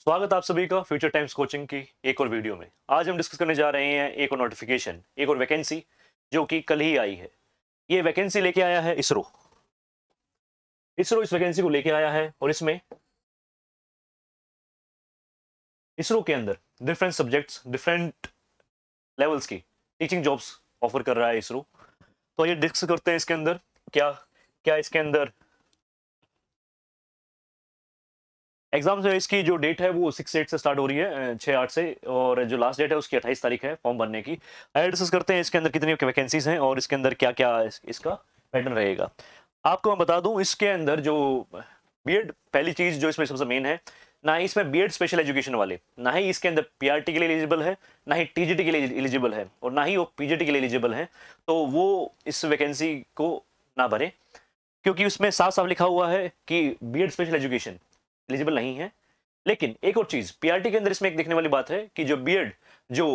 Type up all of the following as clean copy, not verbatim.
स्वागत आप सभी का फ्यूचर टाइम्स कोचिंग की एक और वीडियो में। आज हम डिस्कस करने जा रहे हैं एक और नोटिफिकेशन, एक और वैकेंसी जो कि कल ही आई है। ये वैकेंसी लेके आया है इसरो। इसरो इस वैकेंसी को लेके आया है और इसमें इसरो के अंदर डिफरेंट सब्जेक्ट्स, डिफरेंट लेवल्स की टीचिंग जॉब्स ऑफर कर रहा है इसरो। तो ये डिस्कस करते हैं इसके अंदर क्या क्या इसके अंदर एग्जाम जो है। इसकी जो डेट है वो 6/8 से स्टार्ट हो रही है, 6/8 से, और जो लास्ट डेट है उसकी 28 तारीख है फॉर्म भरने की। आइए डिस्कस करते हैं इसके अंदर कितनी वैकेंसीज हैं और इसके अंदर क्या क्या इसका पैटर्न रहेगा। आपको मैं बता दूं, इसके अंदर जो बीएड, पहली चीज जो इसमें सबसे मेन है, ना ही इसमें बीएड स्पेशल एजुकेशन वाले, ना ही इसके अंदर पीआरटी के लिए एलिजिबल है, ना ही टीजीटी के लिए एलिजिबल है, और ना ही वो पीजीटी के लिए एलिजिबल है। तो वो इस वैकेंसी को ना भरे, क्योंकि उसमें साफ साफ लिखा हुआ है कि बीएड स्पेशल एजुकेशन एलिजिबल नहीं है। लेकिन एक और चीज पीआरटी के अंदर इसमें एक देखने वाली बात है कि जो बीएड, जो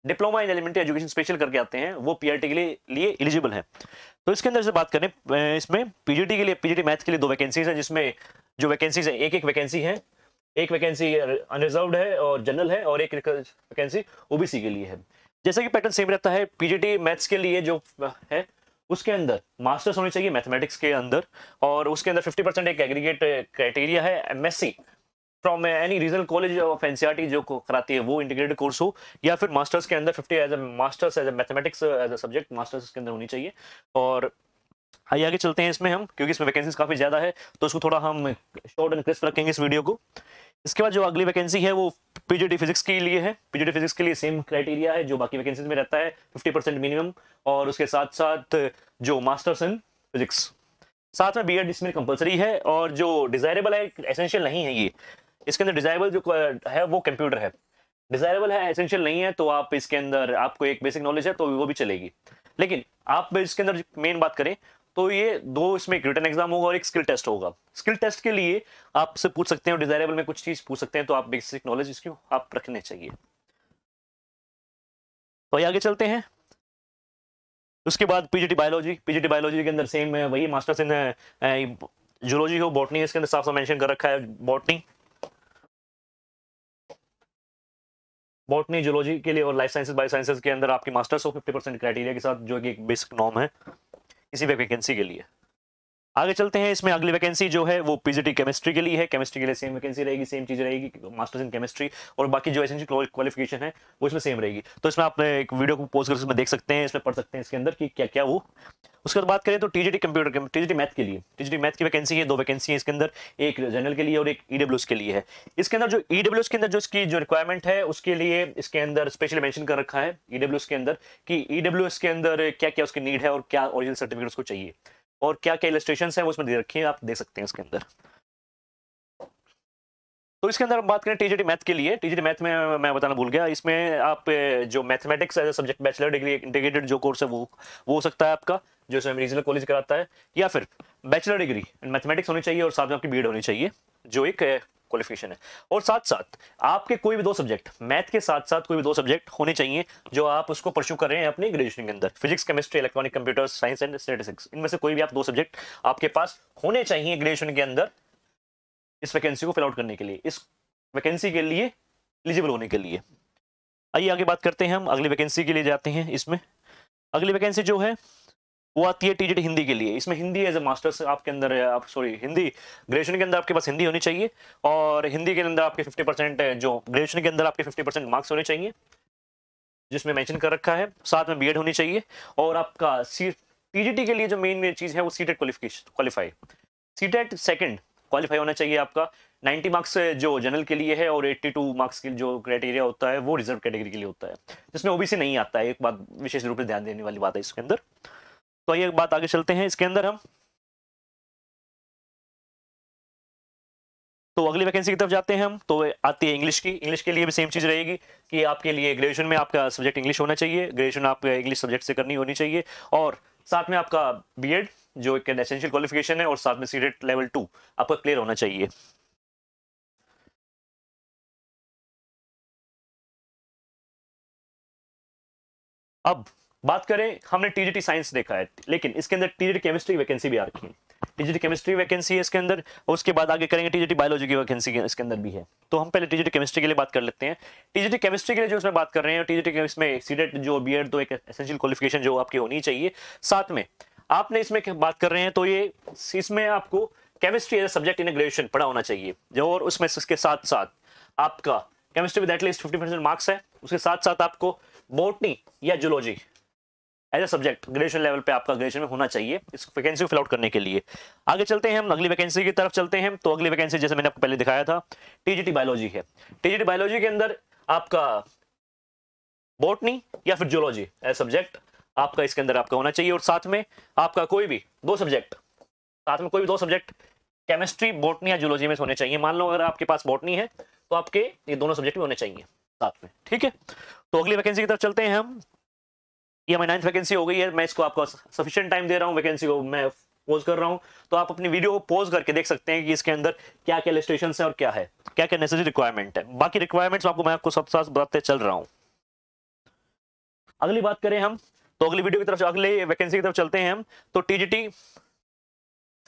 diploma in elementary education special करके आते हैं, वो पीआरटी के लिए एलिजिबल है। तो इसके अंदर से बात करें, इसमें पीजीटी के लिए, पीजीटी मैथ्स के लिए 2 वैकेंसीज हैं, जिसमें जो वैकेंसीज है एक वैकेंसी है, एक वैकेंसी अनरिजर्व्ड है और जनरल है, और एक वैकेंसी ओबीसी के लिए है। जैसे कि पैटर्न सेम रहता है, पीजीटी मैथ्स के लिए जो है उसके अंदर मास्टर्स होनी चाहिए मैथमेटिक्स के अंदर, और उसके अंदर 50% एक एग्रीगेट क्राइटेरिया है, MSc from any regional college of NCERT जो कराती है वो इंटीग्रेटेड कोर्स हो, या फिर मास्टर्स के अंदर 50 as a masters as a mathematics as a subject masters के अंदर होनी चाहिए। और आइए आगे चलते हैं इसमें हम, क्योंकि इसमें वैकेंसीज काफी ज्यादा है तो इसको थोड़ा हम शॉर्ट एंड क्रिस्प रखेंगे इस वीडियो को। इसके बाद जो अगली वैकेंसी है वो पीजीटी फिजिक्स के लिए है। पीजीटी फिजिक्स के लिए सेम क्राइटेरिया है जो बाकी वैकेंसीज में रहता है, 50% मिनिमम, और उसके साथ साथ जो मास्टर्स इन फिजिक्स, साथ में बीएड इसमें कंपलसरी है। और जो डिजायरेबल है, एसेंशियल नहीं है ये, इसके अंदर डिजायरेबल जो है वो कंप्यूटर है, डिजायरेबल है, एसेंशियल नहीं है। तो आप इसके अंदर, आपको एक बेसिक नॉलेज है तो वो भी चलेगी। लेकिन आप इसके अंदर मेन बात करें तो ये 2, इसमें एक रिटन एग्जाम होगा और एक स्किल टेस्ट होगा। स्किल टेस्ट के लिए आपसे पूछ सकते हैं, और डिजायरेबल में कुछ चीज पूछ सकते हैं, तो आप बेसिक नॉलेज इसकी आप रखने चाहिए। तो ये आगे चलते हैं। उसके बाद पीजीटी बायोलॉजी, पीजीटी बायोलॉजी के अंदर सेम है, वही मास्टर्स इन जूलॉजी हो, बॉटनी, इसके अंदर साफ साफ मेंशन कर रखा है बॉटनी, बॉटनी जूलॉजी के लिए, और लाइफ साइंसेस बायो साइंसेस के अंदर आपकी मास्टर्स हो 50% क्राइटेरिया के साथ, जो कि एक बेसिक नॉर्म है किसी भी वैकेंसी के लिए। आगे चलते हैं। इसमें अगली वैकेंसी जो है वो पीजीटी केमिस्ट्री के लिए है। केमिस्ट्री के लिए सेम वैकेंसी रहेगी, सेम चीज रहेगी, मास्टर्स इन केमिस्ट्री, और बाकी जो एसेंशियल क्वालिफिकेशन है वो इसमें सेम रहेगी। तो इसमें आप एक वीडियो को पोस्ट कर इसमें देख सकते हैं, इसमें पढ़ सकते हैं इसके अंदर कि क्या क्या वो। उसके बाद बात करें तो टीजीटी कंप्यूटर, टीजीटी मैथ के लिए, टीजीटी मैथ की वैकेंसी है, 2 वैकेंसी है इसके अंदर, एक जनरल के लिए और एक ईडब्ल्यूएस के लिए है। इसके अंदर जो ईडब्ल्यूएस के अंदर जो इसकी जो रिक्वायरमेंट है उसके लिए इसके अंदर स्पेशली मेंशन कर रखा है ईडब्ल्यूएस के अंदर, कि ईडब्ल्यूएस के अंदर क्या क्या उसकी नीड है और क्या ओरिजिनल सर्टिफिकेट उसको चाहिए, और क्या क्या इलस्ट्रेशंस हैं वो उसमें दे रखी हैं, आप देख सकते हैं इसके अंदर। तो इसके अंदर हम बात करें टीजीटी मैथ के लिए, टीजीटी मैथ में मैं बताना भूल गया, इसमें आप जो mathematics as a subject bachelor degree integrated जो कोर्स है वो हो सकता है आपका, जो इसमें रीजनल कॉलेज कराता है, या फिर बैचलर डिग्री मैथमेटिक्स होनी चाहिए और साथ में आपकी बीएड होनी चाहिए, जो एक क्वालिफिकेशन है। और साथ साथ आपके कोई भी 2 सब्जेक्ट, मैथ के साथ साथ कोई भी 2 सब्जेक्ट होने चाहिए जो आप उसको परस्यू कर रहे हैं अपनी ग्रेजुएशन के अंदर, physics, chemistry, electronic, computer science and statistics, इनमें से कोई भी आप 2 सब्जेक्ट आपके पास होने चाहिए ग्रेजुएशन के अंदर इस वैकेंसी को फिल आउट करने के लिए, इस वैकेंसी के लिए एलिजिबल होने के लिए। आइए आगे बात करते हैं, हम अगली वैकेंसी के लिए जाते हैं। इसमें अगली वैकेंसी जो है वो आती है टीजीटी हिंदी के लिए। इसमें हिंदी एज ए मास्टर्स आपके अंदर, आप सॉरी हिंदी ग्रेजुएशन के अंदर आपके पास हिंदी होनी चाहिए, और हिंदी के अंदर आपके 50% जो ग्रेजुएशन के अंदर आपके 50% मार्क्स होने चाहिए, जिसमें मेंशन कर रखा है, साथ में बीएड होनी चाहिए, और आपका टीजीटी के लिए जो मेन चीज है वो CTET qualify, CTET second qualify होना चाहिए आपका। 90 मार्क्स जो जनरल के लिए है, और 82 मार्क्स की जो क्राइटेरिया होता है वो रिजर्व कैटेगरी के लिए होता है, जिसमें ओबीसी नहीं आता है। एक बात विशेष रूप से ध्यान देने वाली बात है इसके अंदर। तो ये बात आगे चलते हैं इसके अंदर हम। तो अगली वैकेंसी की तरफ जाते हैं हम, तो आती है इंग्लिश की। इंग्लिश के लिए भी सेम चीज रहेगी कि आपके लिए ग्रेजुएशन में आपका सब्जेक्ट इंग्लिश होना चाहिए, ग्रेजुएशन आप इंग्लिश सब्जेक्ट से करनी होनी चाहिए, और साथ में आपका बीएड जो एक एसेंशियल क्वालिफिकेशन है, और साथ में सीटेट लेवल 2 आपका क्लियर होना चाहिए। अब बात करें, हमने टीजीटी साइंस देखा है, लेकिन इसके अंदर टीजीटी केमिस्ट्री वैकेंसी भी आ रखी है। टीजीटी केमिस्ट्री वैकेंसी है इसके अंदर, और उसके बाद आगे करेंगे टीजीटी बायोलॉजी की वैकेंसी इसके अंदर भी है। तो हम पहले टीजीटी केमिस्ट्री के लिए बात कर लेते हैं। टीजीटी केमिस्ट्री के लिए जो इसमें बात कर रहे हैं, टीजीटी के इसमें सीटेट जो बीएड तो एक एसेंशियल क्वालिफिकेशन जो आपकी होनी चाहिए, साथ में आपने इसमें बात कर रहे हैं तो ये इसमें आपको chemistry as a subject in graduation पढ़ा होना चाहिए जो, और उसमें इसके साथ साथ आपका केमिस्ट्री विद एटलीस्ट 50% मार्क्स है, उसके साथ साथ आपको बॉटनी या zoology as a subject graduation level पे आपका ग्रेजुएशन में होना चाहिए इस वैकेंसी को फिल आउट करने के लिए। आगे चलते हैं हम अगली वैकेंसी की तरफ चलते हैं। तो अगली वैकेंसी जैसे मैंने आपको पहले दिखाया था टीजीटी बायोलॉजी है। टीजीटी बायोलॉजी के अंदर आपका बॉटनी या फिर जूलॉजी एज सब्जेक्ट आपका इसके अंदर आपका होना चाहिए, और साथ में आपका कोई भी दो सब्जेक्ट, साथ में कोई भी दो सब्जेक्ट केमिस्ट्री बॉटनी या जूलॉजी में होने चाहिए। मान लो अगर आपके पास बॉटनी है तो आपके ये दोनों सब्जेक्ट भी होने चाहिए साथ में, ठीक है। तो अगली वैकेंसी की तरफ चलते हैं हम। ये हमारी 9th वैकेंसी हो गई है। मैं इसको आपको सफिशिएंट टाइम दे रहा हूँ, वैकेंसी को मैं पोज कर रहा हूँ, तो आप अपनी वीडियो को पोज करके देख सकते हैं कि इसके अंदर क्या क्या लिस्टेशन है और क्या है, क्या क्या नेसेसरी रिक्वायरमेंट है। बाकी रिक्वायरमेंट्स मैं आपको सब साथ बताते चल रहा हूँ। अगली बात करें हम तो अगली वीडियो की तरफ, अगले वैकेंसी की तरफ चलते हैं हम। तो TGT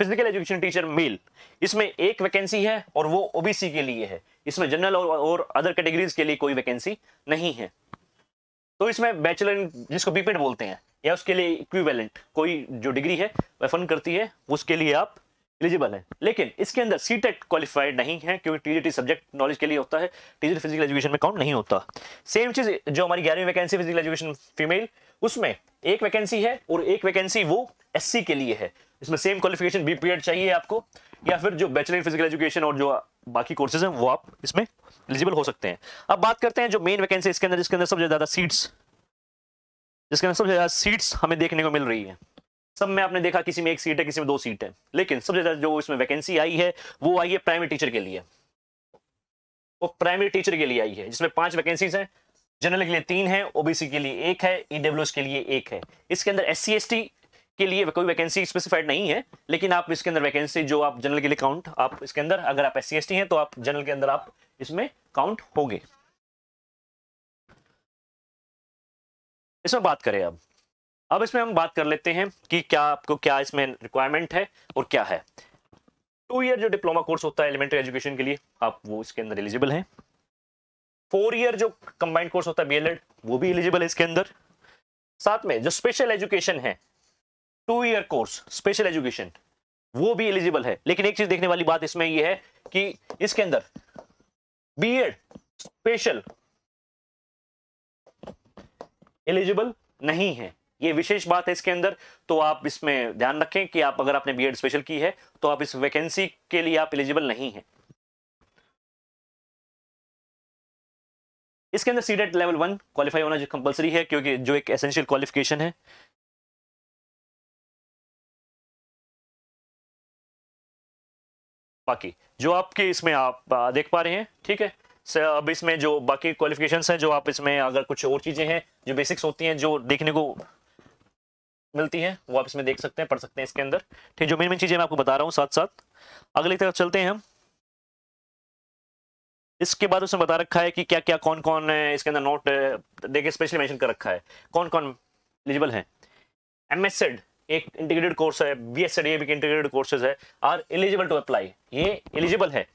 physical education teacher mail, इसमें एक वैकेंसी है और वो ओबीसी के लिए है। इसमें जनरल और अदर कैटेगरीज के लिए कोई वैकेंसी नहीं है। तो इसमें बैचलर जिसको बीपीएड बोलते हैं या उसके लिए इक्विवेलेंट कोई जो डिग्री है वह फंड करती है, उसके लिए आप एलिजिबल है। लेकिन इसके अंदर सीटेट क्वालिफाइड नहीं है क्योंकि टीजीटी सब्जेक्ट नॉलेज के लिए होता है, टीजीटी फिजिकल एजुकेशन में काउंट नहीं होता। सेम चीज जो हमारी 11वीं वैकेंसी फिजिकल एजुकेशन फीमेल, उसमें एक वैकेंसी है और एक वैकेंसी वो एससी के लिए है। इसमें सेम क्वालिफिकेशन बीपीएड चाहिए आपको, या फिर जो बैचलर इन फिजिकल एजुकेशन और जो बाकी कोर्सेज हैं वो आप इसमें एलिजिबल हो सकते हैं। अब बात करते हैं जो मेन वैकेंसी इसके अंदर, जिसके अंदर सबसे ज्यादा सीट्स हमें देखने को मिल रही है। सब में आपने देखा किसी में एक सीट है, किसी में दो सीट है, लेकिन सबसे ज्यादा जो इसमें वैकेंसी आई है वो आई है प्राइमरी टीचर के लिए। वो प्राइमरी टीचर के लिए आई है जिसमें 5 वैकेंसीज हैं। जनरल के लिए 3 है, ओबीसी के लिए 1 है, ईडब्ल्यूएस के लिए 1 है। इसके अंदर एससी एसटी के लिए कोई वैकेंसी स्पेसिफाइड नहीं है, लेकिन आप इसके अंदर वैकेंसी जो आप जनरल के लिए काउंट, आप इसके अंदर अगर आप एससी एसटी हैं तो आप जनरल के अंदर आप इसमें काउंट होंगे। इसमें बात करें अब इसमें हम बात कर लेते हैं कि क्या आपको क्या इसमें रिक्वायरमेंट है और क्या है। 2 ईयर जो डिप्लोमा कोर्स होता है एलिमेंट्री एजुकेशन के लिए, आप वो इसके अंदर एलिजिबल हैं। 4 ईयर जो कंबाइंड कोर्स होता है बीएलएड, वो भी एलिजिबल है इसके अंदर। साथ में जो स्पेशल एजुकेशन है 2 ईयर कोर्स स्पेशल एजुकेशन, वो भी एलिजिबल है। लेकिन एक चीज देखने वाली बात इसमें यह है कि इसके अंदर बीएड स्पेशल एलिजिबल नहीं है, ये विशेष बात है इसके अंदर। तो आप इसमें ध्यान रखें कि आप अगर आपने बीएड स्पेशल की है तो आप इस वैकेंसी के लिए आप एलिजिबल नहीं हैं। इसके अंदर सीटेट लेवल 1 क्वालिफाई होना जो कंपलसरी है, क्योंकि जो एक एसेंशियल क्वालिफिकेशन है। बाकी जो आपके इसमें आप देख पा रहे हैं, ठीक है। अब इसमें जो बाकी क्वालिफिकेशंस हैं, जो आप इसमें अगर कुछ और चीजें हैं जो बेसिक्स होती हैं जो देखने को मिलती हैं, वो आप इसमें देख सकते हैं, पढ़ सकते हैं इसके अंदर, ठीक। जो मेन चीजें मैं आपको बता रहा हूँ साथ साथ। अगली तरफ चलते हैं हम। इसके बाद उसमें बता रखा है कि क्या क्या कौन कौन है इसके अंदर, नोट देखिए स्पेशली मेंशन कर रखा है कौन कौन एलिजिबल है। एमएसएड एक इंटीग्रेटेड कोर्स है, बीएसएड ये भी इंटीग्रेटेड कोर्सेज है, आर एलिजिबल टू अप्लाई, ये एलिजिबल है।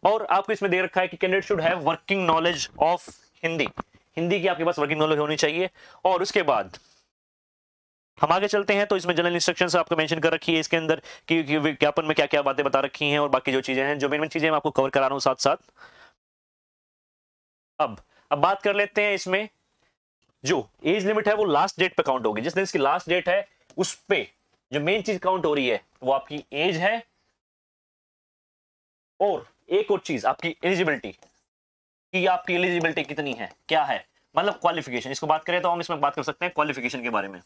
और आपको इसमें दे रखा है कि candidate should have working knowledge of Hindi, Hindi की आपके पास वर्किंग नॉलेज होनी चाहिए। और उसके बाद हम आगे चलते हैं तो इसमें जनरल इंस्ट्रक्शंस आपको मेंशन कर रखी है इसके अंदर कि विज्ञापन में क्या क्या बातें बता रखी हैं, और बाकी जो चीजें हैं, जो मेन चीजें मैं आपको कवर करा रहा हूं साथ साथ। अब बात कर लेते हैं इसमें जो एज लिमिट है वो लास्ट डेट पे काउंट होगी। जिस दिन इसकी लास्ट डेट है उस पे जो मेन चीज काउंट हो रही है वो आपकी एज है, और एक और चीज आपकी एलिजिबिलिटी, कि आपकी एलिजिबिलिटी कितनी है, क्या है, मतलब क्वालिफिकेशन। इसको बात करें तो हम इसमें बात कर सकते हैं क्वालिफिकेशन के बारे में।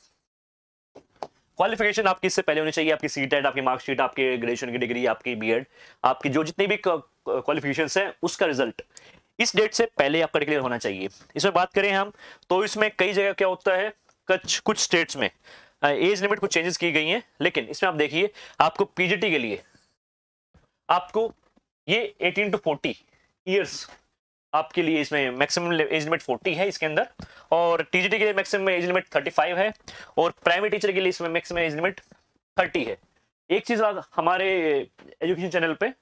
क्वालिफिकेशन आपकी इससे पहले होनी चाहिए आपकी सीटेट, आपकी मार्कशीट, आपके ग्रेजुएशन की डिग्री, आपकी बीएड, आपकी जो जितनी भी क्वालिफिकेशंस हैं उसका रिजल्ट इस डेट से पहले आपका डिक्लेयर होना चाहिए। इसमें बात करें हम तो इसमें कई जगह क्या होता है, कुछ स्टेट्स में एज लिमिट कुछ चेंजेस की गई हैं, लेकिन इसमें आप देखिए आपको पीजीटी के लिए आपको ये 18 to 40 ईयर्स आपके लिए इसमें मैक्सिमम एज लिमिट 40 है इसके अंदर, और टीजीटी के लिए मैक्सिमम एज लिमिट 35 है, और प्राइमरी टीचर के लिए इसमें मैक्सिमम एज लिमिट 30 है। एक चीज हमारे एजुकेशन चैनल पे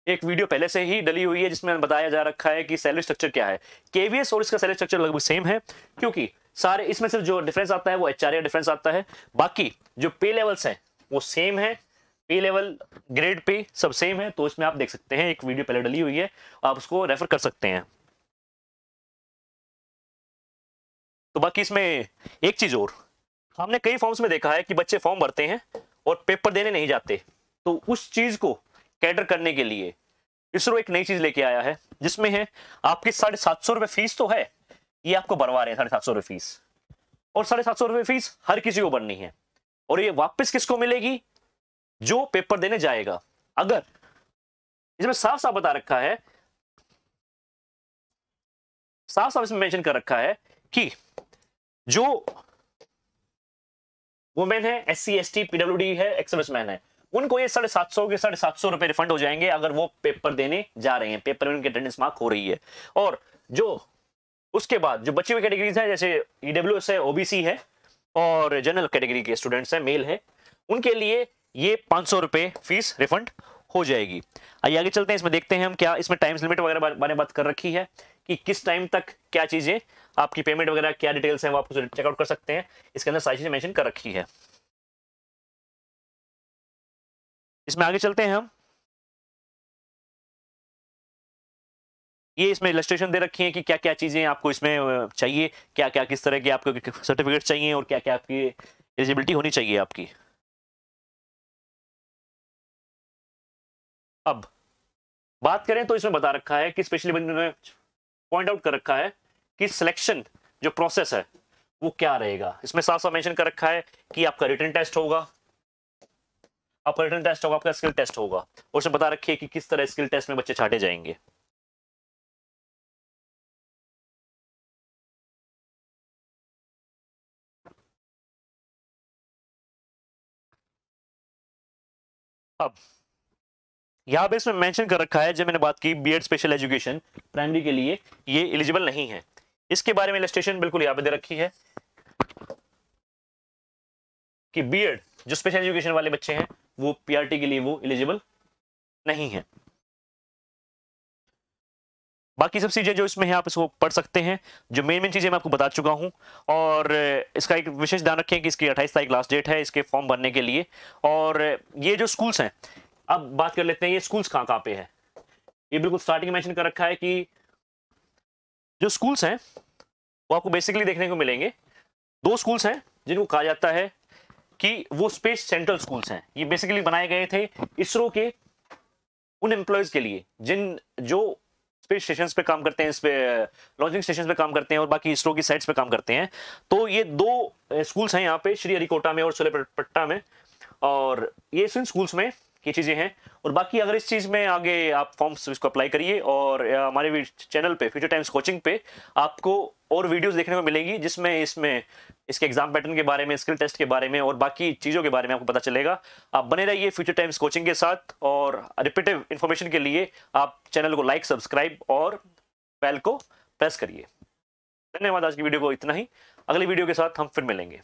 एक वीडियो पहले से ही डली हुई है जिसमें बताया जा रखा है कि सैलरी स्ट्रक्चर क्या है। केवीएस और इसका सैलरी स्ट्रक्चर लगभग सेम है, क्योंकि सारे इसमें सिर्फ जो डिफरेंस आता है वो एचआरए डिफरेंस आता है, बाकी जो पे लेवल्स हैं वो सेम है, पे लेवल ग्रेड पे सब सेम है। तो इसमें आप देख सकते हैं, एक वीडियो पहले डली हुई है, आप उसको रेफर कर सकते हैं। तो बाकी इसमें एक चीज और, हमने कई फॉर्म्स में देखा है कि बच्चे फॉर्म भरते हैं और पेपर देने नहीं जाते, तो उस चीज को कैटर करने के लिए इसरो एक नई चीज लेके आया है, जिसमें है आपकी 750 रुपए फीस तो है, ये आपको भरवा रहे हैं 750 रुपए फीस, और 750 रुपए फीस हर किसी को भरनी है, और ये वापस किसको मिलेगी, जो पेपर देने जाएगा। अगर इसमें साफ साफ बता रखा है, साफ साफ इसमें मेंशन कर रखा है कि जो वुमेन है, SC ST PWD है, एक्स सर्विसमैन है, उनको ये 750 के 750 रुपए रिफंड हो जाएंगे अगर वो पेपर देने जा रहे हैं, पेपर में उनकी अटेंडेंस मार्क हो रही है। और जो उसके बाद जो बची हुई कैटेगरीज है, जैसे EWS है, OBC है और जनरल कैटेगरी के स्टूडेंट्स हैं, मेल है, उनके लिए ये 500 रुपए फीस रिफंड हो जाएगी। आइए आगे चलते हैं, इसमें देखते हैं हम क्या इसमें टाइम्स लिमिट वगैरह बारे में बात कर रखी है कि किस टाइम तक क्या चीजें आपकी पेमेंट वगैरह क्या डिटेल्स हैं वो आप चेकआउट कर सकते हैं। इसके अंदर सारी चीजें मेंशन कर रखी है। इसमें आगे चलते हैं हम, ये इसमें इलस्ट्रेशन दे रखी है कि क्या क्या चीजें आपको इसमें चाहिए, क्या क्या किस तरह के आपको सर्टिफिकेट चाहिए और क्या क्या आपकी एलिजिबिलिटी होनी चाहिए आपकी। अब बात करें तो इसमें बता रखा है कि स्पेशली मैंने पॉइंट आउट कर रखा है कि सिलेक्शन जो प्रोसेस है वो क्या रहेगा। इसमें साफ साफ मेंशन कर रखा है कि आपका रिटन टेस्ट होगा, आपका रिटन टेस्ट होगा, आपका स्किल टेस्ट होगा, और उसमें बता रखी है कि किस तरह स्किल टेस्ट में बच्चे छांटे जाएंगे। अब यहां पे इसमें मेंशन कर रखा है, जब मैंने बात की बीएड स्पेशल एजुकेशन प्राइमरी के लिए ये एलिजिबल नहीं है, इसके बारे में इलस्ट्रेशन बिल्कुल यहां पे दे रखी है कि बीएड जो स्पेशल एजुकेशन वाले बच्चे हैं वो पीआरटी के लिए वो एलिजिबल नहीं है। बाकी सब चीजें जो इसमें है आप इसको पढ़ सकते हैं, जो मेन चीजें मैं आपको बता चुका हूं। और इसका एक विशेष ध्यान रखें कि इसकी 28 तारीख लास्ट डेट है इसके फॉर्म भरने के लिए। और ये जो स्कूल्स हैं, अब बात कर लेते हैं ये स्कूल्स कहाँ कहाँ पे है। ये बिल्कुल स्टार्टिंग में मेंशन कर रखा है कि जो स्कूल्स हैं वो आपको बेसिकली देखने को मिलेंगे, दो स्कूल्स हैं जिनको कहा जाता है कि वो स्पेस सेंट्रल स्कूल्स हैं। ये बेसिकली बनाए गए थे इसरो के उन एम्प्लॉयज के लिए जिन जो स्पेस स्टेशन पे काम करते हैं, इस पे लॉन्चिंग स्टेशन पे काम करते हैं और बाकी इसरो की साइट्स पे काम करते हैं। तो ये दो स्कूल्स हैं यहाँ पे, श्री हरिकोटा में और सोलेपट्टा में, और ये इन स्कूल्स में ये चीजें हैं। और बाकी अगर इस चीज में आगे आप फॉर्म्स इसको अप्लाई करिए, और हमारे चैनल पे फ्यूचर टाइम्स कोचिंग पे आपको और वीडियोस देखने को मिलेंगी जिसमें इसके एग्जाम पैटर्न के बारे में, स्किल टेस्ट के बारे में और बाकी चीजों के बारे में आपको पता चलेगा। आप बने रहिए फ्यूचर टाइम्स कोचिंग के साथ, और रिपीटेटिव इंफॉर्मेशन के लिए आप चैनल को लाइक, सब्सक्राइब और बेल को प्रेस करिए। धन्यवाद। आज की वीडियो को इतना ही, अगली वीडियो के साथ हम फिर मिलेंगे।